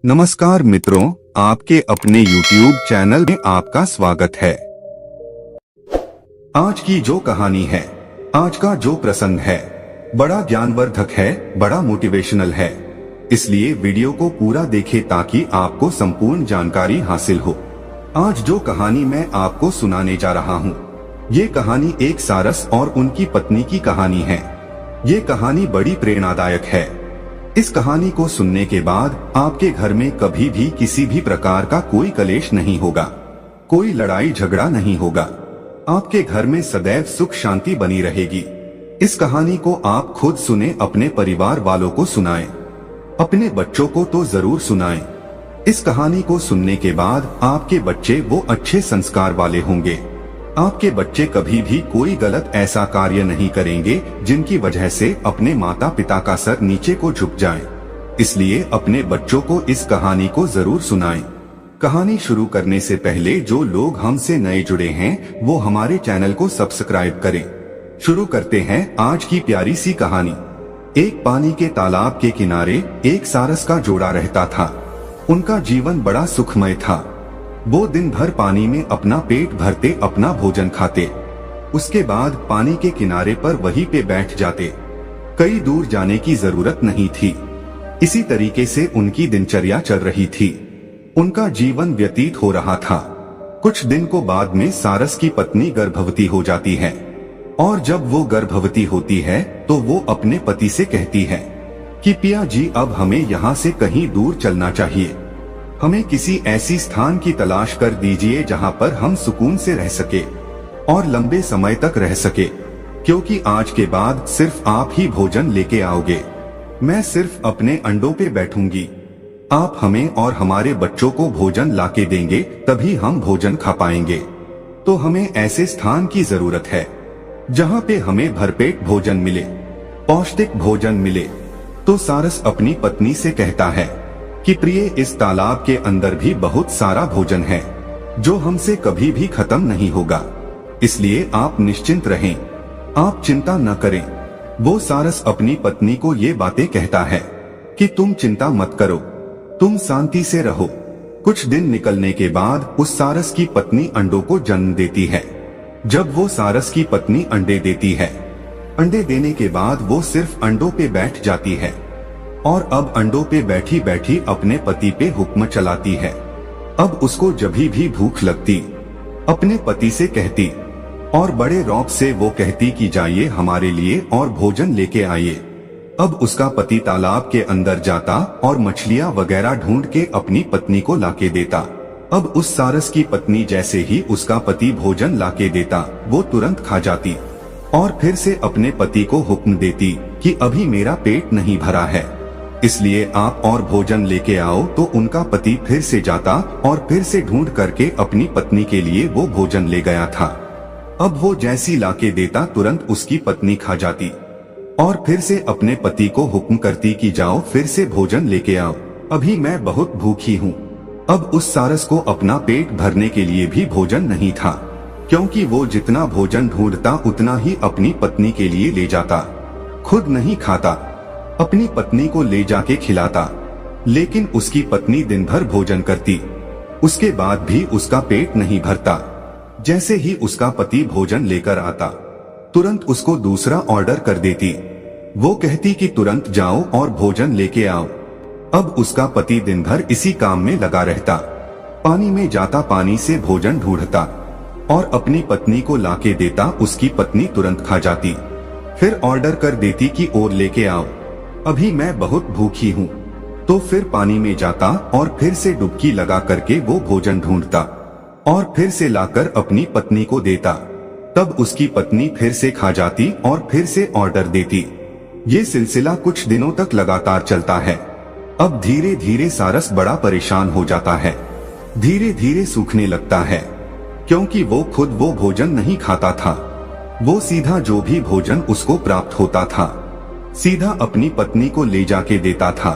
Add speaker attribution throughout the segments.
Speaker 1: नमस्कार मित्रों, आपके अपने YouTube चैनल में आपका स्वागत है। आज की जो कहानी है, आज का जो प्रसंग है, बड़ा ज्ञानवर्धक है, बड़ा मोटिवेशनल है। इसलिए वीडियो को पूरा देखें ताकि आपको संपूर्ण जानकारी हासिल हो। आज जो कहानी मैं आपको सुनाने जा रहा हूँ, ये कहानी एक सारस और उनकी पत्नी की कहानी है। ये कहानी बड़ी प्रेरणादायक है। इस कहानी को सुनने के बाद आपके घर में कभी भी किसी भी प्रकार का कोई कलेश नहीं होगा, कोई लड़ाई झगड़ा नहीं होगा। आपके घर में सदैव सुख शांति बनी रहेगी। इस कहानी को आप खुद सुने, अपने परिवार वालों को सुनाएं, अपने बच्चों को तो जरूर सुनाएं। इस कहानी को सुनने के बाद आपके बच्चे वो अच्छे संस्कार वाले होंगे। आपके बच्चे कभी भी कोई गलत ऐसा कार्य नहीं करेंगे जिनकी वजह से अपने माता पिता का सर नीचे को झुक जाए। इसलिए अपने बच्चों को इस कहानी को जरूर सुनाएं। कहानी शुरू करने से पहले जो लोग हमसे नए जुड़े हैं वो हमारे चैनल को सब्सक्राइब करें। शुरू करते हैं आज की प्यारी सी कहानी। एक पानी के तालाब के किनारे एक सारस का जोड़ा रहता था। उनका जीवन बड़ा सुखमय था। वो दिन भर पानी में अपना पेट भरते, अपना भोजन खाते, उसके बाद पानी के किनारे पर वहीं पे बैठ जाते। कहीं दूर जाने की जरूरत नहीं थी। इसी तरीके से उनकी दिनचर्या चल रही थी। उनका जीवन व्यतीत हो रहा था। कुछ दिन को बाद में सारस की पत्नी गर्भवती हो जाती है और जब वो गर्भवती होती है तो वो अपने पति से कहती है कि पिया जी, अब हमें यहाँ से कहीं दूर चलना चाहिए। हमें किसी ऐसी स्थान की तलाश कर दीजिए जहाँ पर हम सुकून से रह सके और लंबे समय तक रह सके, क्योंकि आज के बाद सिर्फ आप ही भोजन लेके आओगे। मैं सिर्फ अपने अंडों पे बैठूंगी। आप हमें और हमारे बच्चों को भोजन लाके देंगे, तभी हम भोजन खा पाएंगे। तो हमें ऐसे स्थान की जरूरत है जहाँ पे हमें भरपेट भोजन मिले, पौष्टिक भोजन मिले। तो सारस अपनी पत्नी से कहता है कि प्रिय, इस तालाब के अंदर भी बहुत सारा भोजन है जो हमसे कभी भी खत्म नहीं होगा। इसलिए आप निश्चिंत रहें, आप चिंता न करें। वो सारस अपनी पत्नी को ये बातें कहता है कि तुम चिंता मत करो, तुम शांति से रहो। कुछ दिन निकलने के बाद उस सारस की पत्नी अंडों को जन्म देती है। जब वो सारस की पत्नी अंडे देती है, अंडे देने के बाद वो सिर्फ अंडों पे बैठ जाती है और अब अंडों पे बैठी बैठी अपने पति पे हुक्म चलाती है। अब उसको जभी भी भूख लगती, अपने पति से कहती और बड़े रौब से वो कहती कि जाइए हमारे लिए और भोजन लेके आइए। अब उसका पति तालाब के अंदर जाता और मछलियां वगैरह ढूंढ के अपनी पत्नी को लाके देता। अब उस सारस की पत्नी जैसे ही उसका पति भोजन लाके देता, वो तुरंत खा जाती और फिर से अपने पति को हुक्म देती कि अभी मेरा पेट नहीं भरा है, इसलिए आप और भोजन लेके आओ। तो उनका पति फिर से जाता और फिर से ढूंढ करके अपनी पत्नी के लिए वो भोजन ले गया था। अब वो जैसी लाके देता, तुरंत उसकी पत्नी खा जाती और फिर से अपने पति को हुक्म करती कि जाओ फिर से भोजन लेके आओ, अभी मैं बहुत भूखी हूँ। अब उस सारस को अपना पेट भरने के लिए भी भोजन नहीं था, क्योंकि वो जितना भोजन ढूंढता उतना ही अपनी पत्नी के लिए ले जाता। खुद नहीं खाता, अपनी पत्नी को ले जाके खिलाता। लेकिन उसकी पत्नी दिन भर भोजन करती, उसके बाद भी उसका पेट नहीं भरता। जैसे ही उसका पति भोजन लेकर आता, तुरंत उसको दूसरा ऑर्डर कर देती। वो कहती कि तुरंत जाओ और भोजन लेके आओ। अब उसका पति दिन भर इसी काम में लगा रहता। पानी में जाता, पानी से भोजन ढूंढता और अपनी पत्नी को लाके देता। उसकी पत्नी तुरंत खा जाती, फिर ऑर्डर कर देती कि और लेके आओ, अभी मैं बहुत भूखी हूँ। तो फिर पानी में जाता और फिर से डुबकी लगा करके वो भोजन ढूंढता और फिर से लाकर अपनी पत्नी को देता। तब उसकी पत्नी फिर से खा जाती और फिर से ऑर्डर देती। ये सिलसिला कुछ दिनों तक लगातार चलता है। अब धीरे धीरे सारस बड़ा परेशान हो जाता है, धीरे धीरे सूखने लगता है, क्योंकि वो खुद वो भोजन नहीं खाता था। वो सीधा जो भी भोजन उसको प्राप्त होता था, सीधा अपनी पत्नी को ले जाके देता था।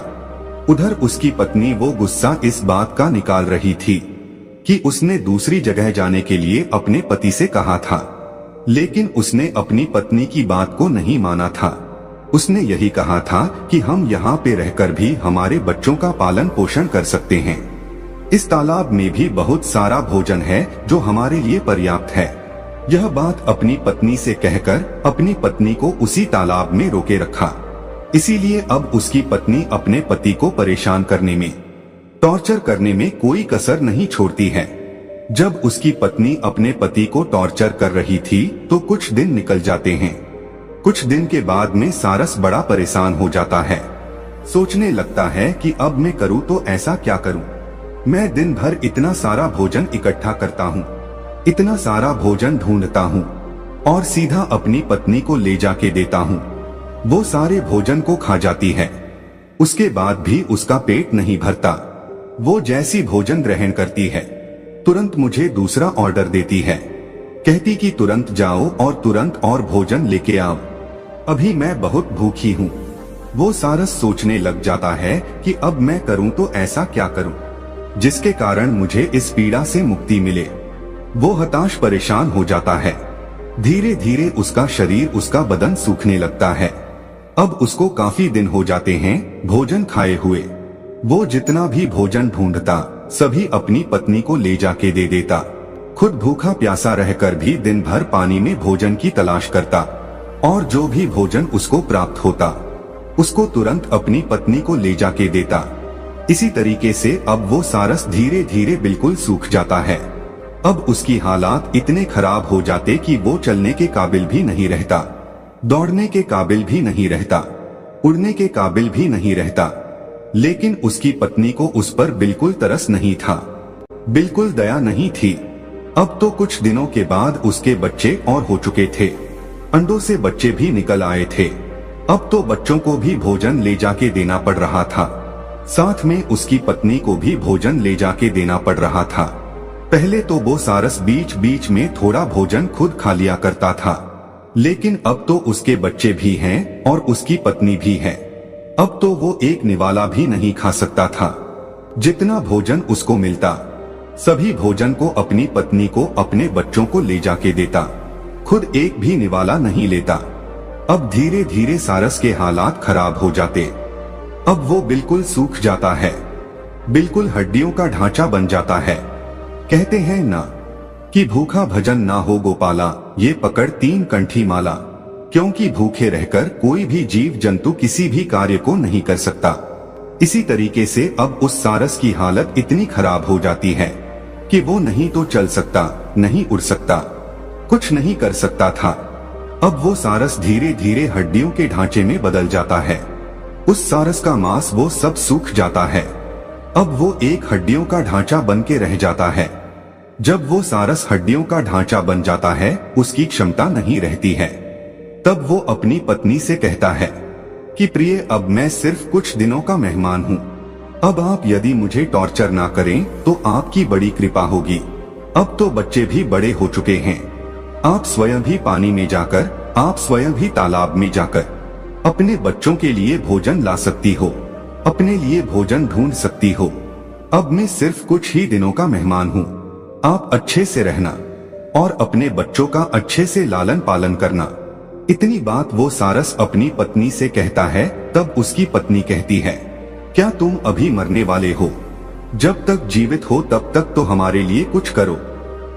Speaker 1: उधर उसकी पत्नी वो गुस्सा इस बात का निकाल रही थी कि उसने दूसरी जगह जाने के लिए अपने पति से कहा था, लेकिन उसने अपनी पत्नी की बात को नहीं माना था। उसने यही कहा था कि हम यहाँ पे रहकर भी हमारे बच्चों का पालन पोषण कर सकते हैं। इस तालाब में भी बहुत सारा भोजन है जो हमारे लिए पर्याप्त है। यह बात अपनी पत्नी से कहकर अपनी पत्नी को उसी तालाब में रोके रखा। इसीलिए अब उसकी पत्नी अपने पति को परेशान करने में, टॉर्चर करने में कोई कसर नहीं छोड़ती है। जब उसकी पत्नी अपने पति को टॉर्चर कर रही थी तो कुछ दिन निकल जाते हैं। कुछ दिन के बाद में सारस बड़ा परेशान हो जाता है। सोचने लगता है कि अब मैं करूँ तो ऐसा क्या करूँ। मैं दिन भर इतना सारा भोजन इकट्ठा करता हूँ, इतना सारा भोजन ढूंढता हूँ और सीधा अपनी पत्नी को ले जाके देता हूँ। वो सारे भोजन को खा जाती है। उसके बाद भी उसका पेट नहीं भरता। वो जैसी भोजन ग्रहण करती है तुरंत मुझे दूसरा ऑर्डर देती है। कहती कि तुरंत जाओ और तुरंत और भोजन लेके आओ, अभी मैं बहुत भूखी हूँ। वो सारस सोचने लग जाता है कि अब मैं करूँ तो ऐसा क्या करूँ जिसके कारण मुझे इस पीड़ा से मुक्ति मिले। वो हताश परेशान हो जाता है। धीरे धीरे उसका शरीर, उसका बदन सूखने लगता है। अब उसको काफी दिन हो जाते हैं भोजन खाए हुए। वो जितना भी भोजन ढूंढता सभी अपनी पत्नी को ले जाके दे देता। खुद भूखा प्यासा रहकर भी दिन भर पानी में भोजन की तलाश करता और जो भी भोजन उसको प्राप्त होता उसको तुरंत अपनी पत्नी को ले जाके देता। इसी तरीके से अब वो सारस धीरे धीरे बिल्कुल सूख जाता है। अब उसकी हालात इतने खराब हो जाते कि वो चलने के काबिल भी नहीं रहता, दौड़ने के काबिल भी नहीं रहता, उड़ने के काबिल भी नहीं रहता। लेकिन उसकी पत्नी को उस पर बिल्कुल तरस नहीं था, बिल्कुल दया नहीं थी। अब तो कुछ दिनों के बाद उसके बच्चे और हो चुके थे। अंडों से बच्चे भी निकल आए थे। अब तो बच्चों को भी भोजन ले जाके देना पड़ रहा था, साथ में उसकी पत्नी को भी भोजन ले जाके देना पड़ रहा था। पहले तो वो सारस बीच बीच में थोड़ा भोजन खुद खा लिया करता था, लेकिन अब तो उसके बच्चे भी हैं और उसकी पत्नी भी है। अब तो वो एक निवाला भी नहीं खा सकता था। जितना भोजन उसको मिलता सभी भोजन को अपनी पत्नी को, अपने बच्चों को ले जाके देता, खुद एक भी निवाला नहीं लेता। अब धीरे धीरे सारस के हालात खराब हो जाते। अब वो बिल्कुल सूख जाता है, बिल्कुल हड्डियों का ढांचा बन जाता है। कहते हैं ना कि भूखा भजन ना हो गोपाला, ये पकड़ 3 कंठी माला। क्योंकि भूखे रहकर कोई भी जीव जंतु किसी भी कार्य को नहीं कर सकता। इसी तरीके से अब उस सारस की हालत इतनी खराब हो जाती है कि वो नहीं तो चल सकता, नहीं उड़ सकता, कुछ नहीं कर सकता था। अब वो सारस धीरे धीरे हड्डियों के ढांचे में बदल जाता है। उस सारस का मांस वो सब सूख जाता है। अब वो एक हड्डियों का ढांचा बन के रह जाता है। जब वो सारस हड्डियों का ढांचा बन जाता है, उसकी क्षमता नहीं रहती है। तब वो अपनी पत्नी से कहता है कि प्रिय, अब मैं सिर्फ कुछ दिनों का मेहमान हूँ। अब आप यदि मुझे टॉर्चर ना करें तो आपकी बड़ी कृपा होगी। अब तो बच्चे भी बड़े हो चुके हैं। आप स्वयं भी पानी में जाकर, आप स्वयं भी तालाब में जाकर अपने बच्चों के लिए भोजन ला सकती हो, अपने लिए भोजन ढूंढ सकती हो। अब मैं सिर्फ कुछ ही दिनों का मेहमान हूँ। आप अच्छे से रहना और अपने बच्चों का अच्छे से लालन पालन करना। इतनी बात वो सारस अपनी पत्नी से कहता है। तब उसकी पत्नी कहती है, क्या तुम अभी मरने वाले हो? जब तक जीवित हो तब तक तो हमारे लिए कुछ करो।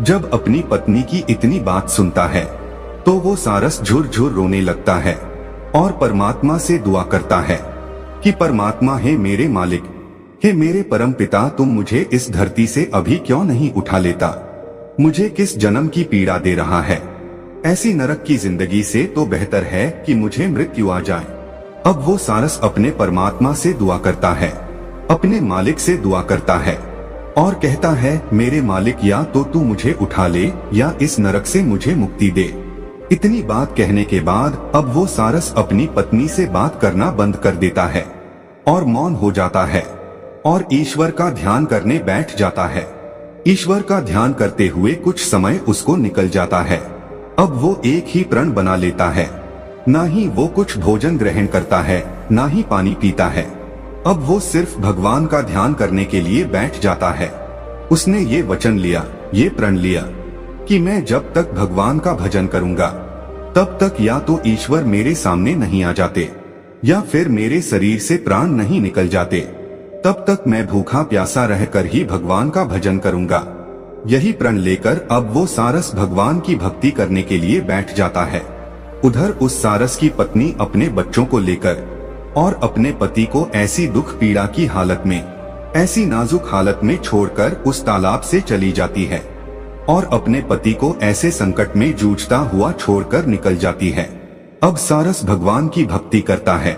Speaker 1: जब अपनी पत्नी की इतनी बात सुनता है तो वो सारस झुरझुर रोने लगता है और परमात्मा से दुआ करता है कि परमात्मा, हे मेरे मालिक, हे मेरे परम पिता, तुम मुझे इस धरती से अभी क्यों नहीं उठा लेता? मुझे किस जन्म की पीड़ा दे रहा है? ऐसी नरक की जिंदगी से तो बेहतर है कि मुझे मृत्यु आ जाए। अब वो सारस अपने परमात्मा से दुआ करता है, अपने मालिक से दुआ करता है और कहता है, मेरे मालिक, या तो तू मुझे उठा ले या इस नरक से मुझे मुक्ति दे। इतनी बात कहने के बाद अब वो सारस अपनी पत्नी से बात करना बंद कर देता है और मौन हो जाता है और ईश्वर का ध्यान करने बैठ जाता है। ईश्वर का ध्यान करते हुए कुछ समय उसको निकल जाता है। अब वो एक ही प्रण बना लेता है, ना ही वो कुछ भोजन ग्रहण करता है, ना ही पानी पीता है। अब वो सिर्फ भगवान का ध्यान करने के लिए बैठ जाता है। उसने ये वचन लिया, ये प्रण लिया कि मैं जब तक भगवान का भजन करूंगा तब तक या तो ईश्वर मेरे सामने नहीं आ जाते या फिर मेरे शरीर से प्राण नहीं निकल जाते, तब तक मैं भूखा प्यासा रहकर ही भगवान का भजन करूंगा। यही प्रण लेकर अब वो सारस भगवान की भक्ति करने के लिए बैठ जाता है। उधर उस सारस की पत्नी अपने बच्चों को लेकर और अपने पति को ऐसी दुख पीड़ा की हालत में, ऐसी नाजुक हालत में छोड़कर उस तालाब से चली जाती है और अपने पति को ऐसे संकट में जूझता हुआ छोड़कर निकल जाती है। अब सारस भगवान की भक्ति करता है।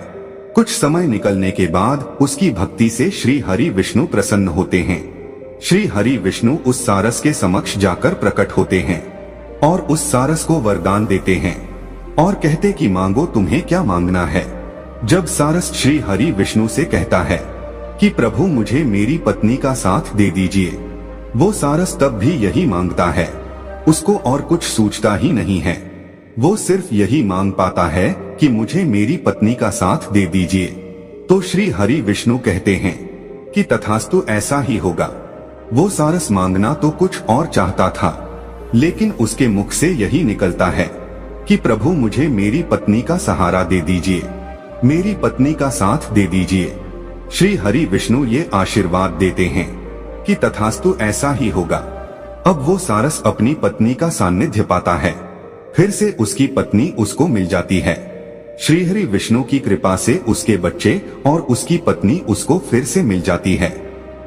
Speaker 1: कुछ समय निकलने के बाद उसकी भक्ति से श्री हरि विष्णु प्रसन्न होते हैं। श्री हरि विष्णु उस सारस के समक्ष जाकर प्रकट होते हैं और उस सारस को वरदान देते हैं और कहते कि मांगो, तुम्हें क्या मांगना है। जब सारस श्री हरि विष्णु से कहता है कि प्रभु मुझे मेरी पत्नी का साथ दे दीजिए, वो सारस तब भी यही मांगता है, उसको और कुछ सूझता ही नहीं है। वो सिर्फ यही मांग पाता है कि मुझे मेरी पत्नी का साथ दे दीजिए। तो श्री हरि विष्णु कहते हैं कि तथास्तु, ऐसा ही होगा। वो सारस मांगना तो कुछ और चाहता था, लेकिन उसके मुख से यही निकलता है कि प्रभु मुझे मेरी पत्नी का सहारा दे दीजिए, मेरी पत्नी का साथ दे दीजिए। श्री हरि विष्णु ये आशीर्वाद देते हैं कि तथास्तु, ऐसा ही होगा। अब वो सारस अपनी पत्नी का सानिध्य पाता है। फिर से उसकी पत्नी उसको मिल जाती है। श्री हरि विष्णु की कृपा से उसके बच्चे और उसकी पत्नी उसको फिर से मिल जाती है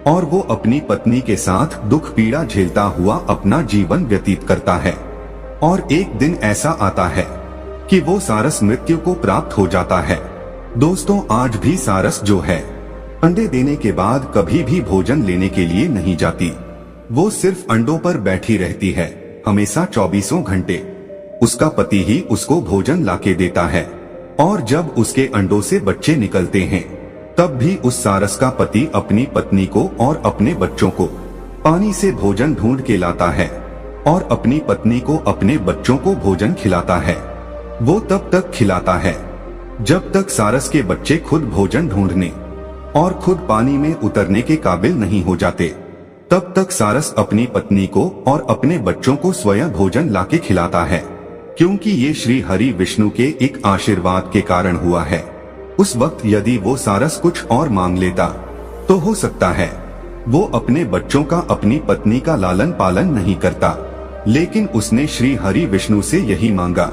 Speaker 1: और वो अपनी पत्नी के साथ दुख पीड़ा झेलता हुआ अपना जीवन व्यतीत करता है। और एक दिन ऐसा आता है कि वो सारस मृत्यु को प्राप्त हो जाता है। दोस्तों, आज भी सारस जो है, अंडे देने के बाद कभी भी भोजन लेने के लिए नहीं जाती। वो सिर्फ अंडों पर बैठी रहती है, हमेशा 24 घंटे। उसका पति ही उसको भोजन लाके देता है और जब उसके अंडों से बच्चे निकलते हैं, तब भी उस सारस का पति अपनी पत्नी को और अपने बच्चों को पानी से भोजन ढूंढ के लाता है और अपनी पत्नी को अपने बच्चों को भोजन खिलाता है। वो तब तक खिलाता है जब तक सारस के बच्चे खुद भोजन ढूंढने और खुद पानी में उतरने के काबिल नहीं हो जाते। तब तक सारस अपनी पत्नी को और अपने बच्चों को स्वयं भोजन लाके खिलाता है, क्योंकि ये श्री हरि विष्णु के एक आशीर्वाद के कारण हुआ है। उस वक्त यदि वो सारस कुछ और मांग लेता तो हो सकता है वो अपने बच्चों का, अपनी पत्नी का लालन पालन नहीं करता, लेकिन उसने श्री हरि विष्णु से यही मांगा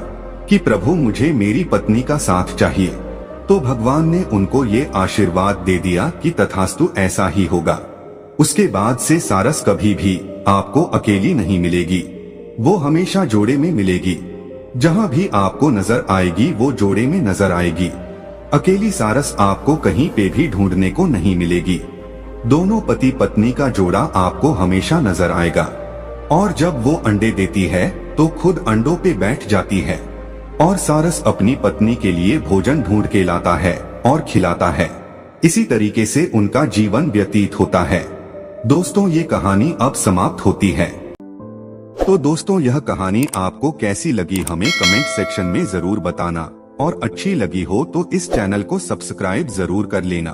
Speaker 1: कि प्रभु मुझे मेरी पत्नी का साथ चाहिए। तो भगवान ने उनको ये आशीर्वाद दे दिया कि तथास्तु, ऐसा ही होगा। उसके बाद से सारस कभी भी आपको अकेली नहीं मिलेगी, वो हमेशा जोड़े में मिलेगी। जहाँ भी आपको नजर आएगी वो जोड़े में नजर आएगी। अकेली सारस आपको कहीं पे भी ढूंढने को नहीं मिलेगी। दोनों पति पत्नी का जोड़ा आपको हमेशा नजर आएगा। और जब वो अंडे देती है तो खुद अंडों पे बैठ जाती है और सारस अपनी पत्नी के लिए भोजन ढूंढ के लाता है और खिलाता है। इसी तरीके से उनका जीवन व्यतीत होता है। दोस्तों, ये कहानी अब समाप्त होती है। तो दोस्तों, यह कहानी आपको कैसी लगी हमें कमेंट सेक्शन में जरूर बताना और अच्छी लगी हो तो इस चैनल को सब्सक्राइब जरूर कर लेना।